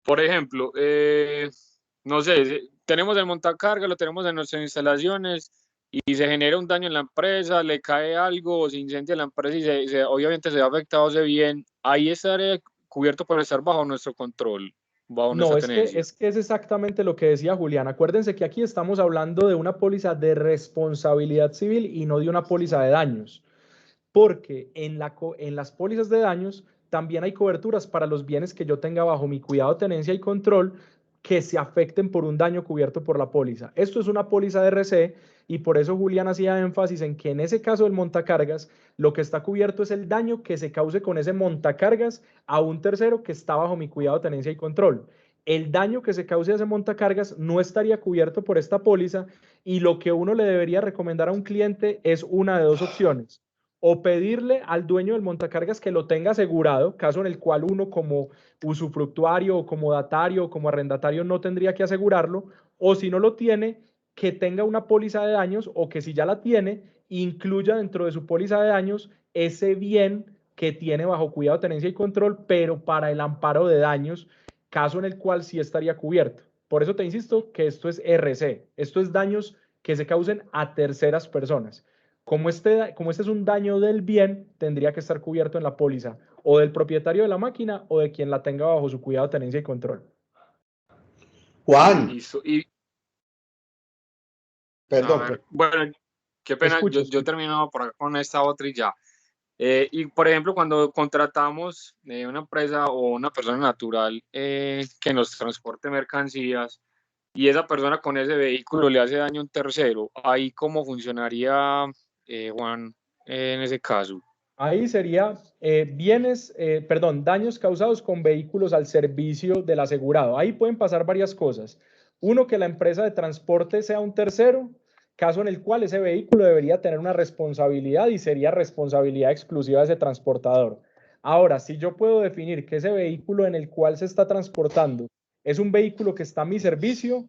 Por ejemplo, no sé, tenemos el montacarga, lo tenemos en nuestras instalaciones y se genera un daño en la empresa, le cae algo, o se incendia la empresa y obviamente se ha afectado ese bien, ahí estaría cubierto por estar bajo nuestro control, bajo nuestra tenencia. Es que es exactamente lo que decía Julián. Acuérdense que aquí estamos hablando de una póliza de responsabilidad civil y no de una póliza de daños. Porque en las pólizas de daños también hay coberturas para los bienes que yo tenga bajo mi cuidado, tenencia y control que se afecten por un daño cubierto por la póliza. Esto es una póliza de RC y por eso Julián hacía énfasis en que en ese caso del montacargas, lo que está cubierto es el daño que se cause con ese montacargas a un tercero que está bajo mi cuidado, tenencia y control. El daño que se cause a ese montacargas no estaría cubierto por esta póliza y lo que uno le debería recomendar a un cliente es una de dos opciones: o pedirle al dueño del montacargas que lo tenga asegurado, caso en el cual uno como usufructuario o como datario o como arrendatario no tendría que asegurarlo, o si no lo tiene, que tenga una póliza de daños o que si ya la tiene, incluya dentro de su póliza de daños ese bien que tiene bajo cuidado, tenencia y control, pero para el amparo de daños, caso en el cual sí estaría cubierto. Por eso te insisto que esto es RC, esto es daños que se causen a terceras personas. Como este es un daño del bien, tendría que estar cubierto en la póliza o del propietario de la máquina o de quien la tenga bajo su cuidado, tenencia y control. Juan. Perdón. Bueno, qué pena, yo termino por acá con esta otra y ya. Y por ejemplo, cuando contratamos una empresa o una persona natural que nos transporte mercancías y esa persona con ese vehículo le hace daño a un tercero, ¿ahí cómo funcionaría, Juan, en ese caso? Ahí sería daños causados con vehículos al servicio del asegurado. Ahí pueden pasar varias cosas. Uno, que la empresa de transporte sea un tercero, caso en el cual ese vehículo debería tener una responsabilidad y sería responsabilidad exclusiva de ese transportador. Ahora, si yo puedo definir que ese vehículo en el cual se está transportando es un vehículo que está a mi servicio,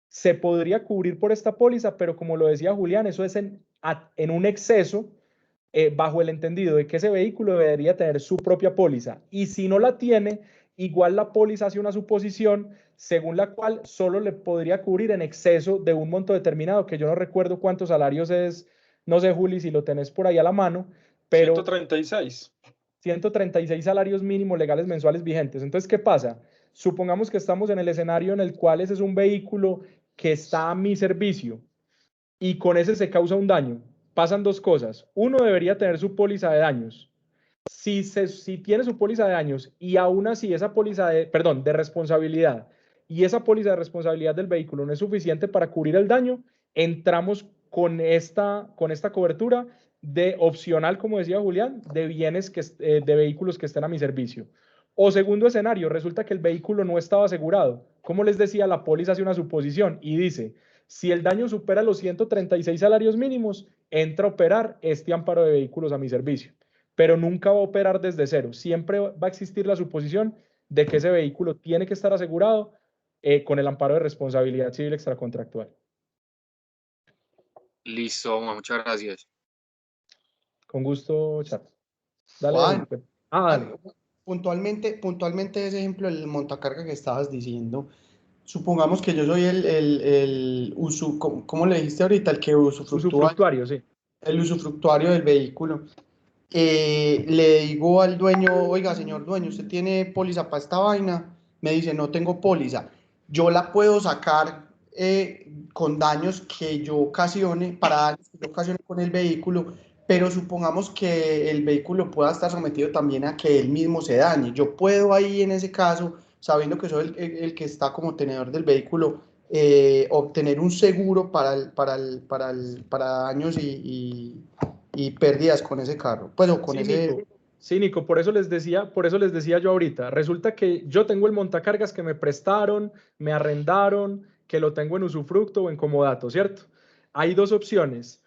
se podría cubrir por esta póliza, pero como lo decía Julián, eso es en un exceso, bajo el entendido de que ese vehículo debería tener su propia póliza. Y si no la tiene, igual la póliza hace una suposición según la cual solo le podría cubrir en exceso de un monto determinado, que yo no recuerdo cuántos salarios es, no sé, Juli, si lo tenés por ahí a la mano, pero 136. 136 salarios mínimos legales mensuales vigentes. Entonces, ¿qué pasa? Supongamos que estamos en el escenario en el cual ese es un vehículo que está a mi servicio y con ese se causa un daño. Pasan dos cosas. Uno, debería tener su póliza de daños. Si tiene su póliza de daños y aún así esa póliza de responsabilidad y esa póliza de responsabilidad del vehículo no es suficiente para cubrir el daño, entramos con esta cobertura de opcional, como decía Julián, de bienes de vehículos que estén a mi servicio. O segundo escenario, resulta que el vehículo no estaba asegurado. como les decía, la póliza hace una suposición y dice, si el daño supera los 136 salarios mínimos, entra a operar este amparo de vehículos a mi servicio, pero nunca va a operar desde cero. Siempre va a existir la suposición de que ese vehículo tiene que estar asegurado con el amparo de responsabilidad civil extracontractual. Listo, muchas gracias. Con gusto, chat. Dale, Juan, dale. Puntualmente ese ejemplo del montacarga que estabas diciendo, supongamos que yo soy ¿cómo le dijiste ahorita? El que Usufructuario, sí. El usufructuario del vehículo. Le digo al dueño, oiga, señor dueño, ¿usted tiene póliza para esta vaina? Me dice, no tengo póliza. Yo la puedo sacar con daños que yo ocasione, para daños que yo ocasione con el vehículo, pero supongamos que el vehículo pueda estar sometido también a que él mismo se dañe. Yo puedo ahí en ese caso, sabiendo que soy el que está como tenedor del vehículo, obtener un seguro para daños y pérdidas con ese carro, pues o con ese... Nico. Sí, Nico, por eso les decía yo ahorita, resulta que yo tengo el montacargas que me prestaron, me arrendaron, que lo tengo en usufructo o en comodato, ¿cierto? Hay dos opciones,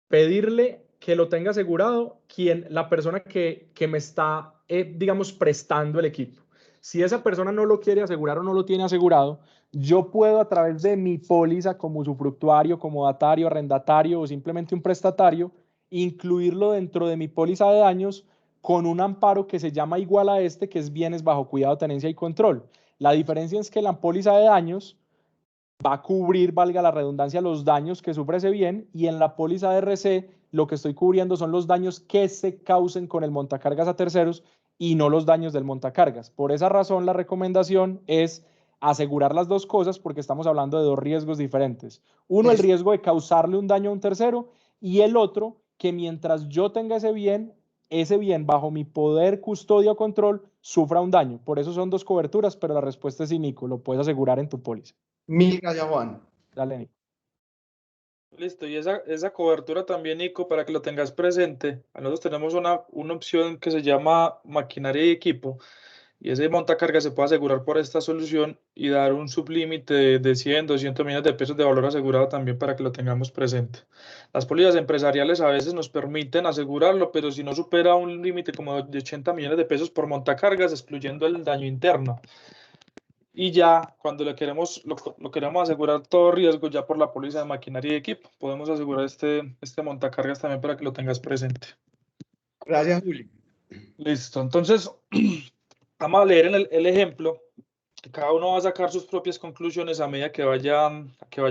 pedirle que lo tenga asegurado la persona que me está, digamos, prestando el equipo. Si esa persona no lo quiere asegurar o no lo tiene asegurado, yo puedo a través de mi póliza como usufructuario, comodatario, arrendatario o simplemente un prestatario, incluirlo dentro de mi póliza de daños con un amparo que se llama igual a este, que es bienes bajo cuidado, tenencia y control. La diferencia es que la póliza de daños va a cubrir, valga la redundancia, los daños que sufre ese bien, y en la póliza de RC lo que estoy cubriendo son los daños que se causen con el montacargas a terceros y no los daños del montacargas. Por esa razón, la recomendación es asegurar las dos cosas, porque estamos hablando de dos riesgos diferentes. Uno, el riesgo de causarle un daño a un tercero, y el otro, que mientras yo tenga ese bien bajo mi poder, custodia o control, sufra un daño. Por eso son dos coberturas, pero la respuesta es sí, Nico, lo puedes asegurar en tu póliza. Mil gracias, Juan. Dale, Nico. Listo, y esa cobertura también, Nico, para que lo tengas presente, nosotros tenemos una opción que se llama maquinaria y equipo, y ese montacargas se puede asegurar por esta solución y dar un sublímite de 100, 200 millones de pesos de valor asegurado también, para que lo tengamos presente. Las pólizas empresariales a veces nos permiten asegurarlo, pero si no supera un límite como de 80 millones de pesos por montacargas, excluyendo el daño interno. Y ya cuando lo queremos asegurar todo riesgo, ya por la póliza de maquinaria y equipo, podemos asegurar este montacargas también, para que lo tengas presente. Gracias, Juli. Listo, entonces vamos a leer en el ejemplo. Cada uno va a sacar sus propias conclusiones a medida que vaya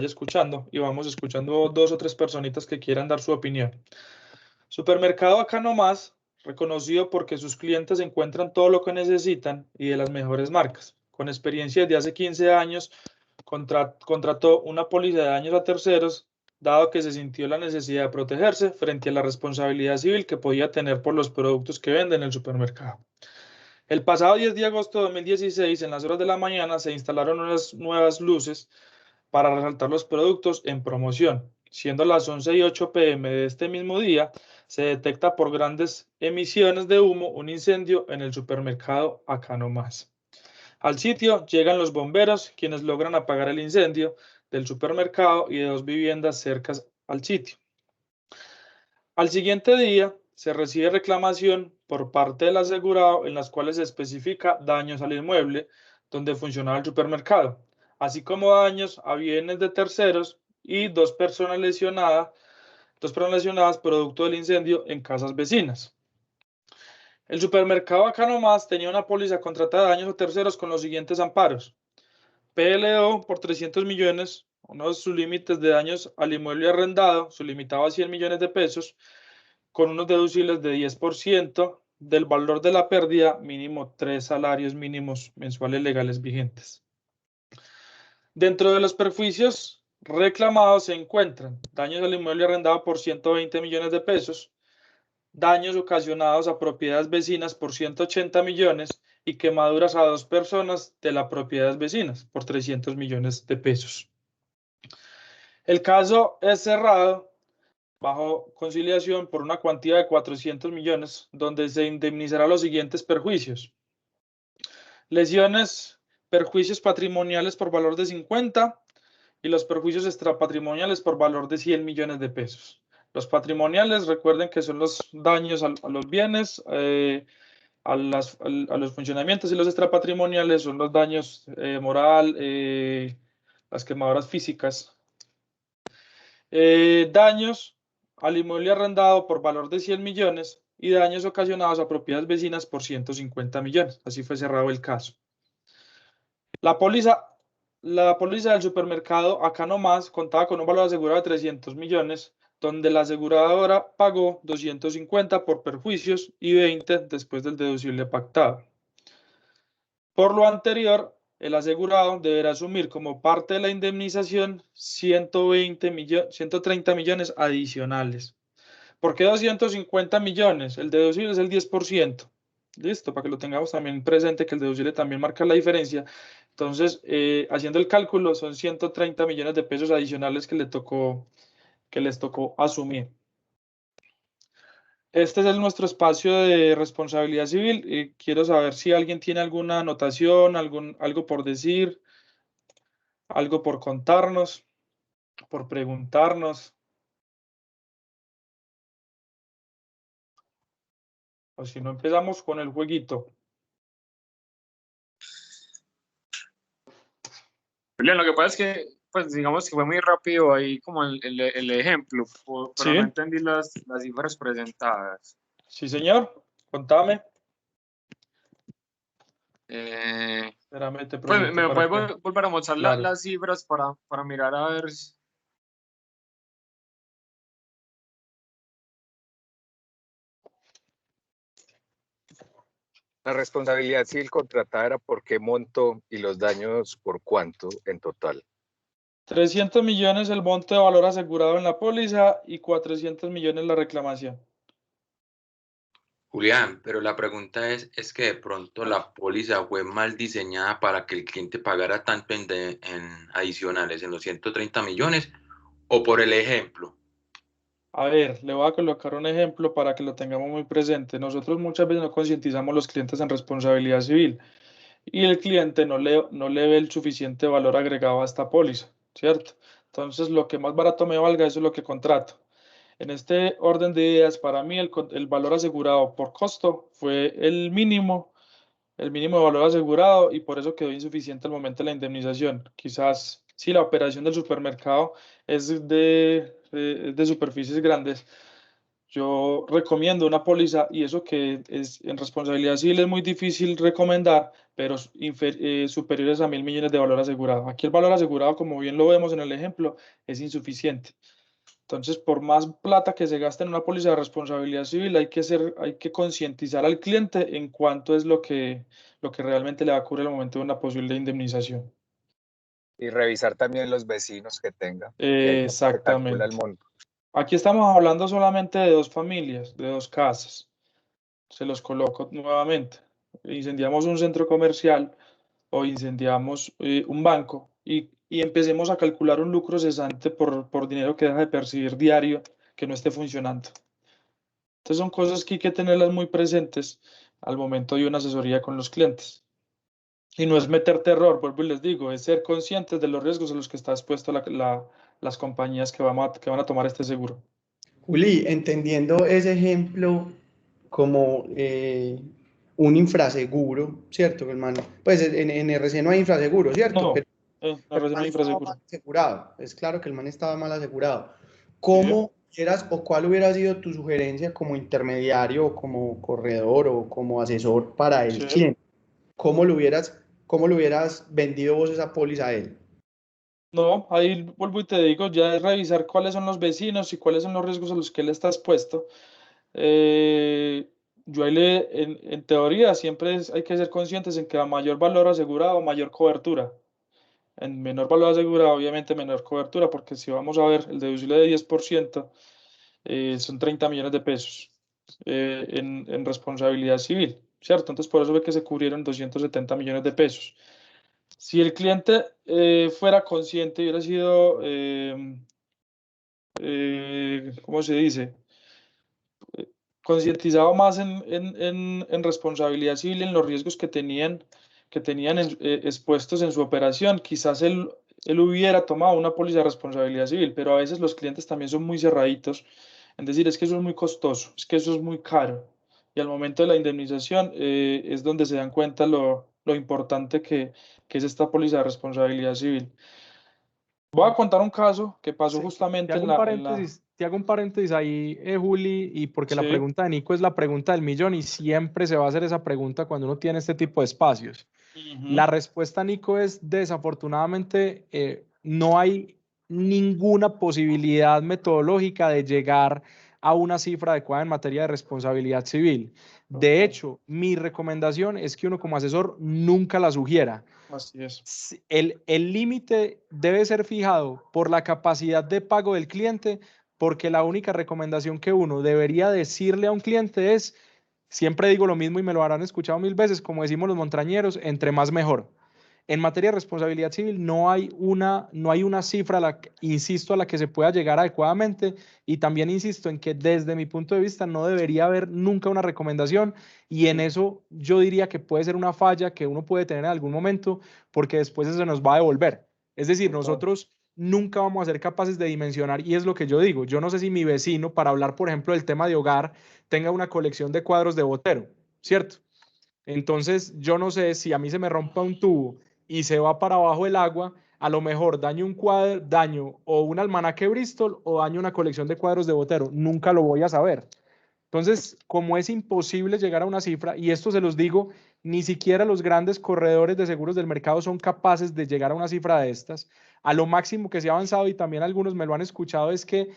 escuchando, y vamos escuchando dos o tres personitas que quieran dar su opinión. Supermercado Acá Nomás, reconocido porque sus clientes encuentran todo lo que necesitan y de las mejores marcas. Con experiencia desde hace 15 años, contrató una póliza de daños a terceros, dado que se sintió la necesidad de protegerse frente a la responsabilidad civil que podía tener por los productos que vende en el supermercado. El pasado 10 de agosto de 2016, en las horas de la mañana, se instalaron unas nuevas luces para resaltar los productos en promoción. Siendo las 11:08 p.m. de este mismo día, se detecta por grandes emisiones de humo un incendio en el supermercado Acá Nomás. Al sitio llegan los bomberos, quienes logran apagar el incendio del supermercado y de dos viviendas cercanas al sitio. Al siguiente día, se recibe reclamación por parte del asegurado, en las cuales se especifica daños al inmueble donde funcionaba el supermercado, así como daños a bienes de terceros y dos personas lesionadas producto del incendio en casas vecinas. El supermercado Acá Nomás tenía una póliza contratada de daños a terceros con los siguientes amparos: PLO por 300 millones, uno de sus límites de daños al inmueble arrendado, su limitado a 100 millones de pesos, con unos deducibles de 10% del valor de la pérdida, mínimo 3 salarios mínimos mensuales legales vigentes. Dentro de los perjuicios reclamados se encuentran daños al inmueble arrendado por 120 millones de pesos, daños ocasionados a propiedades vecinas por 180 millones y quemaduras a dos personas de las propiedades vecinas por 300 millones de pesos. El caso es cerrado bajo conciliación por una cuantía de 400 millones, donde se indemnizará los siguientes perjuicios: lesiones perjuicios patrimoniales por valor de 50 y los perjuicios extrapatrimoniales por valor de 100 millones de pesos. Los patrimoniales, recuerden que son los daños a los bienes, a los funcionamientos, y los extrapatrimoniales son los daños moral, las quemaduras físicas. Daños al inmueble arrendado por valor de 100 millones y daños ocasionados a propiedades vecinas por 150 millones. Así fue cerrado el caso. La póliza del supermercado Acá Nomás contaba con un valor asegurado de 300 millones, donde la aseguradora pagó 250 por perjuicios y 20 después del deducible pactado. Por lo anterior, el asegurado deberá asumir como parte de la indemnización 130 millones adicionales. ¿Por qué 250 millones? El deducible es el 10%. Listo, para que lo tengamos también presente, que el deducible también marca la diferencia. Entonces, haciendo el cálculo, son 130 millones de pesos adicionales que les tocó asumir. Este es nuestro espacio de responsabilidad civil. Quiero saber si alguien tiene alguna anotación, algo por decir, algo por contarnos, por preguntarnos. O si no, empezamos con el jueguito. Julián, lo que pasa es que, pues digamos que fue muy rápido ahí como el ejemplo, pero Sí. no entendí las cifras presentadas. Sí, señor. Contame. Espérame, te pues, ¿me para puedes que- volver a mostrar Claro. las cifras para mirar a ver si... La responsabilidad civil contratada era por qué monto y los daños por cuánto en total. 300 millones el monto de valor asegurado en la póliza y 400 millones la reclamación. Julián, pero la pregunta es que de pronto la póliza fue mal diseñada para que el cliente pagara tanto en adicionales en los 130 millones, o por el ejemplo. A ver, le voy a colocar un ejemplo para que lo tengamos muy presente. Nosotros muchas veces no concientizamos a los clientes en responsabilidad civil y el cliente no le ve el suficiente valor agregado a esta póliza, ¿cierto? Entonces, lo que más barato me valga, eso es lo que contrato. En este orden de ideas, para mí el valor asegurado por costo fue el mínimo de valor asegurado, y por eso quedó insuficiente al momento de la indemnización. Quizás si la operación del supermercado es de superficies grandes, yo recomiendo una póliza, y eso que es en responsabilidad civil es muy difícil recomendar, pero superiores a 1.000 millones de valor asegurado. Aquí el valor asegurado, como bien lo vemos en el ejemplo, es insuficiente. Entonces, por más plata que se gaste en una póliza de responsabilidad civil, hay que concientizar al cliente en cuánto es lo que realmente le va a cubrir al momento de una posible indemnización. Y revisar también los vecinos que tenga. Que ahí es donde se calcula el Exactamente. monto. Aquí estamos hablando solamente de 2 familias, de 2 casas. Se los coloco nuevamente. Incendiamos un centro comercial o incendiamos un banco, y empecemos a calcular un lucro cesante por dinero que deja de percibir diario, que no esté funcionando. Entonces son cosas que hay que tenerlas muy presentes al momento de una asesoría con los clientes. Y no es meter terror, vuelvo y les digo, es ser conscientes de los riesgos a los que está expuesto las compañías que van a tomar este seguro. Juli, entendiendo ese ejemplo como un infraseguro, ¿cierto, hermano? Pues en RC no hay infraseguro, ¿cierto? No, Pero no el recién man hay estaba infraseguro. mal asegurado. Es claro que el man estaba mal asegurado. Sí. ¿Cómo quieras o cuál hubiera sido tu sugerencia como intermediario, o como corredor o como asesor para el Sí. cliente? ¿Cómo le hubieras vendido vos esa póliza a él? No, ahí vuelvo y te digo, ya es revisar cuáles son los vecinos y cuáles son los riesgos a los que él está expuesto. Yo ahí en teoría siempre hay que ser conscientes en que a mayor valor asegurado, mayor cobertura. En menor valor asegurado, obviamente menor cobertura, porque si vamos a ver el deducible de 10%, son 30 millones de pesos en responsabilidad civil, ¿cierto? Entonces por eso ve que se cubrieron 270 millones de pesos. Si el cliente fuera consciente y hubiera sido, ¿cómo se dice? Concientizado más en responsabilidad civil, en los riesgos que que tenían expuestos en su operación, quizás él hubiera tomado una póliza de responsabilidad civil, pero a veces los clientes también son muy cerraditos en decir, es que eso es muy costoso, es que eso es muy caro. Y al momento de la indemnización es donde se dan cuenta lo importante que es esta póliza de responsabilidad civil. Voy a contar un caso que pasó justamente te hago un paréntesis ahí, Juli, y porque la Sí. pregunta de Nico es la pregunta del millón y siempre se va a hacer esa pregunta cuando uno tiene este tipo de espacios. La respuesta, Nico, es desafortunadamente no hay ninguna posibilidad metodológica de llegar a una cifra adecuada en materia de responsabilidad civil. De hecho, mi recomendación es que uno como asesor nunca la sugiera. Así es. El límite debe ser fijado por la capacidad de pago del cliente, porque la única recomendación que uno debería decirle a un cliente es, siempre digo lo mismo y me lo habrán escuchado 1000 veces, como decimos los montañeros, entre más mejor. En materia de responsabilidad civil no hay una cifra, insisto, a la que se pueda llegar adecuadamente, y también insisto en que desde mi punto de vista no debería haber nunca una recomendación, y en eso yo diría que puede ser una falla que uno puede tener en algún momento, porque después eso se nos va a devolver. Es decir, nosotros nunca vamos a ser capaces de dimensionar, y es lo que yo digo. Yo no sé si mi vecino, para hablar, por ejemplo, del tema de hogar, tenga una colección de cuadros de Botero, ¿cierto? Entonces, yo no sé si a mí se me rompa un tubo y se va para abajo el agua, a lo mejor daño un cuadro, daño o un almanaque Bristol o daño una colección de cuadros de Botero. Nunca lo voy a saber. Entonces, como es imposible llegar a una cifra, y esto se los digo, ni siquiera los grandes corredores de seguros del mercado son capaces de llegar a una cifra de estas. A lo máximo que se ha avanzado, y también algunos me lo han escuchado, es que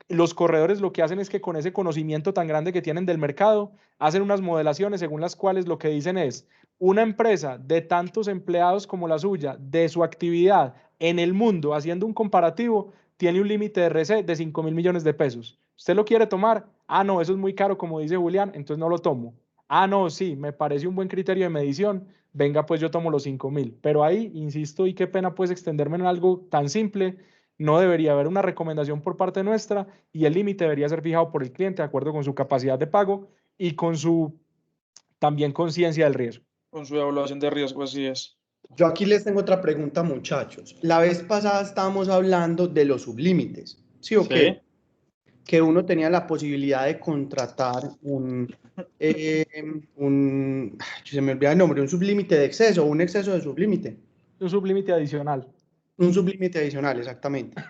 los corredores lo que hacen es que con ese conocimiento tan grande que tienen del mercado, hacen unas modelaciones según las cuales lo que dicen es, una empresa de tantos empleados como la suya, de su actividad en el mundo, haciendo un comparativo, tiene un límite de RC de 5.000 millones de pesos. ¿Usted lo quiere tomar? Ah, no, eso es muy caro, como dice Julián, entonces no lo tomo. Ah, no, sí, me parece un buen criterio de medición, venga, pues yo tomo los 5.000. Pero ahí, insisto, y qué pena pues extenderme en algo tan simple, no debería haber una recomendación por parte nuestra, y el límite debería ser fijado por el cliente de acuerdo con su capacidad de pago y con su también conciencia del riesgo. Con su evaluación de riesgo, así es. Yo aquí les tengo otra pregunta, muchachos. La vez pasada estábamos hablando de los sublímites, ¿sí o qué? Que uno tenía la posibilidad de contratar se me olvida el nombre, un sublímite de exceso, un exceso de sublímite. Un sublímite adicional. Un sublímite adicional, exactamente.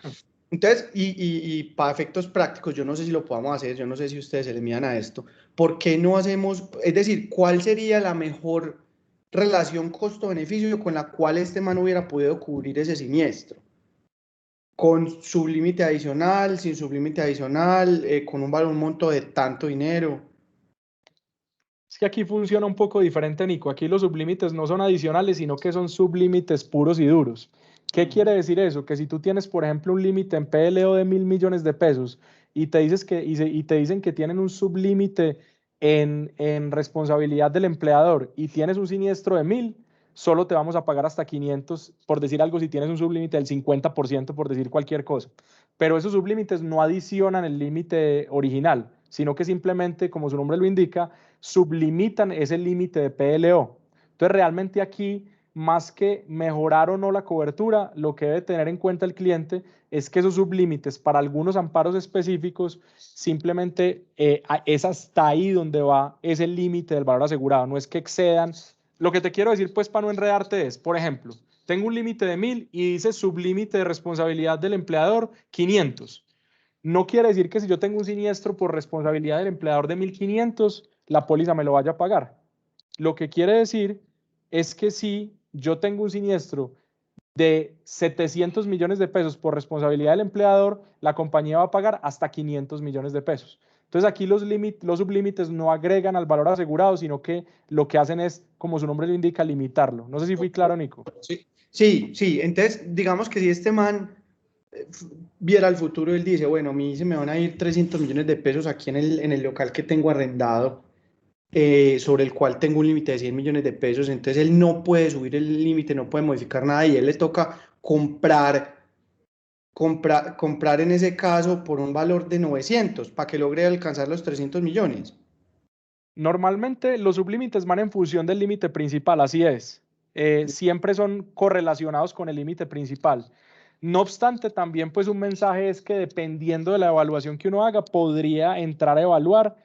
Entonces, y para efectos prácticos, yo no sé si lo podamos hacer, yo no sé si ustedes se le midan a esto, ¿por qué no hacemos, es decir, cuál sería la mejor relación costo-beneficio con la cual este man hubiera podido cubrir ese siniestro? ¿Con sublímite adicional, sin sublímite adicional, con un monto de tanto dinero? Es que aquí funciona un poco diferente, Nico. Aquí los sublímites no son adicionales, sino que son sublímites puros y duros. ¿Qué quiere decir eso? Que si tú tienes, por ejemplo, un límite en PLO de 1.000 millones de pesos y te dicen que tienen un sublímite en responsabilidad del empleador y tienes un siniestro de 1.000, solo te vamos a pagar hasta 500, por decir algo, si tienes un sublímite del 50%, por decir cualquier cosa. Pero esos sublímites no adicionan el límite original, sino que simplemente, como su nombre lo indica, sublimitan ese límite de PLO. Entonces, realmente aquí, más que mejorar o no la cobertura, lo que debe tener en cuenta el cliente es que esos sublímites para algunos amparos específicos simplemente es hasta ahí donde va ese límite del valor asegurado, no es que excedan. Lo que te quiero decir, pues, para no enredarte es, por ejemplo, tengo un límite de 1.000 y dice sublímite de responsabilidad del empleador 500. No quiere decir que si yo tengo un siniestro por responsabilidad del empleador de 1.500, la póliza me lo vaya a pagar. Lo que quiere decir es que si yo tengo un siniestro de 700 millones de pesos por responsabilidad del empleador, la compañía va a pagar hasta 500 millones de pesos. Entonces aquí los sublímites no agregan al valor asegurado, sino que lo que hacen es, como su nombre lo indica, limitarlo. No sé si fui claro, Nico. Sí. Entonces, digamos que si este man viera el futuro, él dice, bueno, a mí se me van a ir 300 millones de pesos aquí en el local que tengo arrendado, sobre el cual tengo un límite de 100 millones de pesos, entonces él no puede subir el límite, no puede modificar nada, y él le toca comprar en ese caso por un valor de 900 para que logre alcanzar los 300 millones. Normalmente los sublímites van en función del límite principal, así es. siempre son correlacionados con el límite principal. No obstante, también pues un mensaje es que dependiendo de la evaluación que uno haga, podría entrar a evaluar,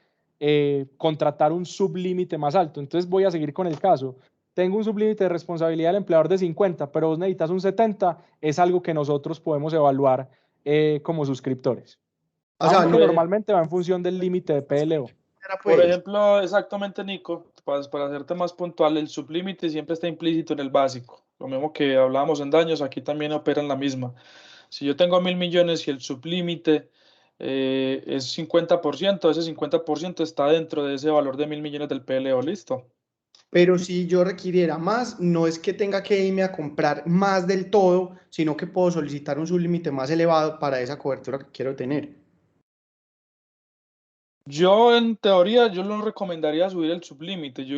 contratar un sublímite más alto. Entonces voy a seguir con el caso. Tengo un sublímite de responsabilidad del empleador de 50, pero vos necesitas un 70, es algo que nosotros podemos evaluar como suscriptores. O sea, Aunque no normalmente va en función del límite de PLO. era, Por pues. ejemplo, exactamente, Nico, para hacerte más puntual, el sublímite siempre está implícito en el básico. Lo mismo que hablábamos en daños, aquí también opera en la misma. Si yo tengo 1.000 millones y el sublímite es 50%, ese 50% está dentro de ese valor de 1.000 millones del PLO, ¿listo? Pero si yo requiriera más, no es que tenga que irme a comprar más del todo, sino que puedo solicitar un sublímite más elevado para esa cobertura que quiero tener. Yo, en teoría, yo no recomendaría subir el sublímite. Yo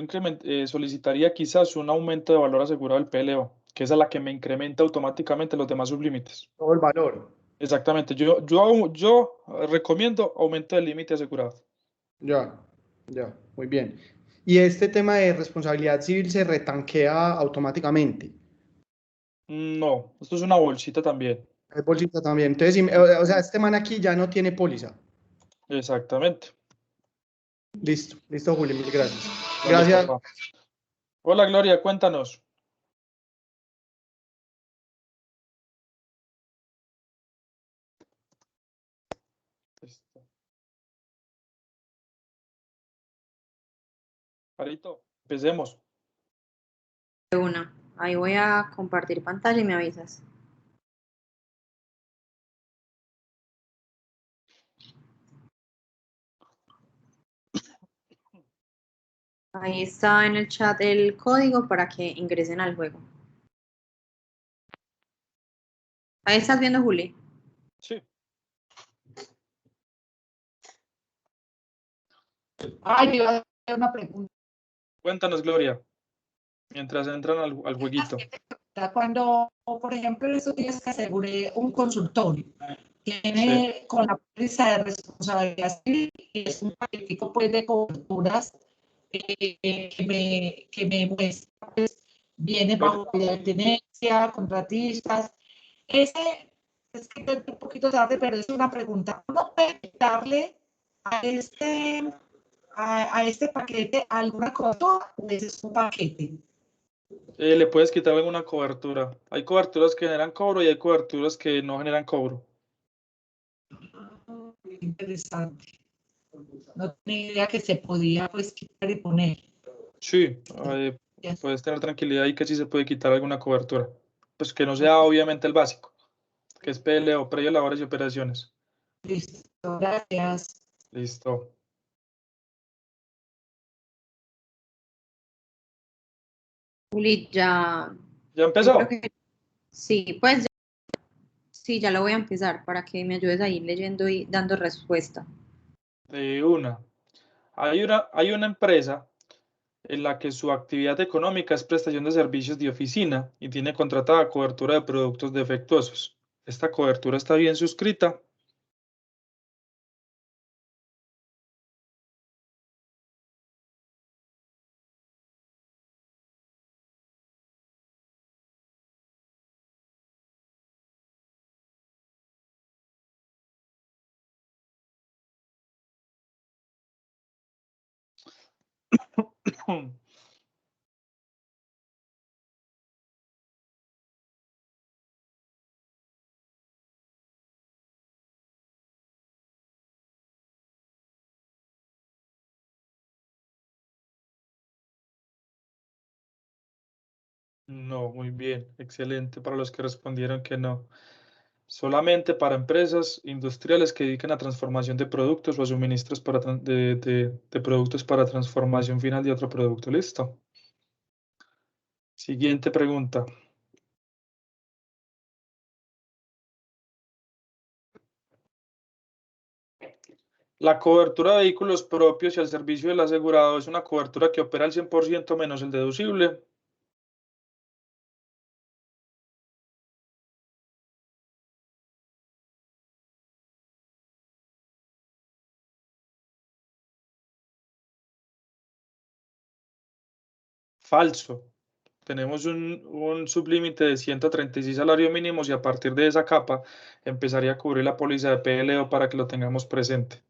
solicitaría quizás un aumento de valor asegurado del PLO, que es a la que me incrementa automáticamente los demás sublímites. Todo el valor. Exactamente. Yo recomiendo aumento del límite asegurado. Ya, ya, muy bien. Y este tema de responsabilidad civil se retanquea automáticamente. No, esto es una bolsita también. Es bolsita también. Entonces, o sea, este man aquí ya no tiene póliza. Exactamente. Listo, listo, Julio, mil gracias. Dale, Gracias. papá. Hola, Gloria, cuéntanos. Listo. Parito, empecemos. De una. Ahí voy a compartir pantalla y me avisas. Ahí está en el chat el código para que ingresen al juego. Ahí estás viendo, Juli. Sí. Ay, me iba a hacer una pregunta. Cuéntanos, Gloria, mientras entran al jueguito. Cuando, por ejemplo, en estos días que aseguré un consultorio, Sí. tiene con la póliza de responsabilidad civil, y es un paquetico pues, de coberturas que me muestra, pues, viene bajo la tenencia, contratistas. Ese, es que es un poquito tarde, pero es una pregunta. ¿Cómo puede darle a este paquete alguna cobertura? ¿O ese es un paquete? Le puedes quitar alguna cobertura. Hay coberturas que generan cobro y hay coberturas que no generan cobro. Interesante. No tenía idea que se podía pues quitar y poner. Sí, puedes tener tranquilidad y que sí se puede quitar alguna cobertura. Pues que no sea obviamente el básico, que es PLO, previo labores y operaciones. Listo, gracias. Listo. Juli, ya. ¿Ya Yo creo empezó? que sí, pues sí, ya lo voy a empezar para que me ayudes a ir leyendo y dando respuesta. De una. Hay una empresa en la que su actividad económica es prestación de servicios de oficina y tiene contratada cobertura de productos defectuosos. ¿Esta cobertura está bien suscrita? No, muy bien, excelente para los que respondieron que no. Solamente para empresas industriales que dedican a transformación de productos o a suministros de productos para transformación final de otro producto. Listo. Siguiente pregunta. La cobertura de vehículos propios y al servicio del asegurado es una cobertura que opera al 100% menos el deducible. Falso. tenemos un sublímite de 136 salarios mínimos y a partir de esa capa empezaría a cubrir la póliza de PLO para que lo tengamos presente.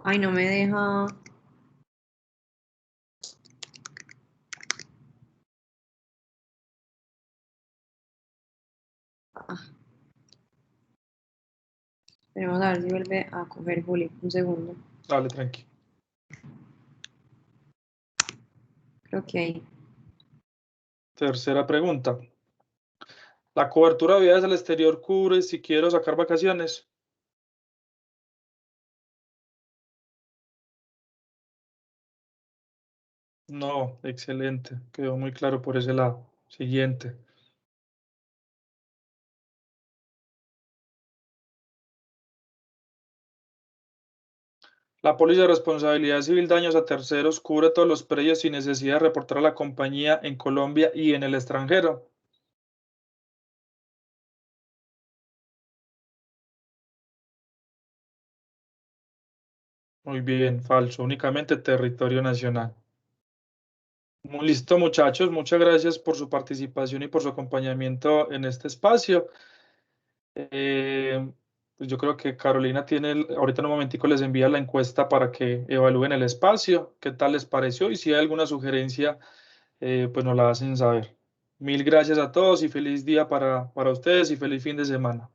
Ay, no me deja. Esperemos a ver si vuelve a coger Juli. Un segundo. Dale, tranqui. Creo que ahí. Tercera pregunta. ¿La cobertura de viajes al exterior cubre si quiero sacar vacaciones? No, excelente. Quedó muy claro por ese lado. Siguiente. La póliza de responsabilidad civil daños a terceros cubre todos los predios sin necesidad de reportar a la compañía en Colombia y en el extranjero. Muy bien, falso. Únicamente territorio nacional. Muy listo, muchachos. Muchas gracias por su participación y por su acompañamiento en este espacio. Pues yo creo que Carolina tiene, ahorita en un momentico les envía la encuesta para que evalúen el espacio, qué tal les pareció y si hay alguna sugerencia, pues nos la hacen saber. Mil gracias a todos y feliz día para ustedes y feliz fin de semana.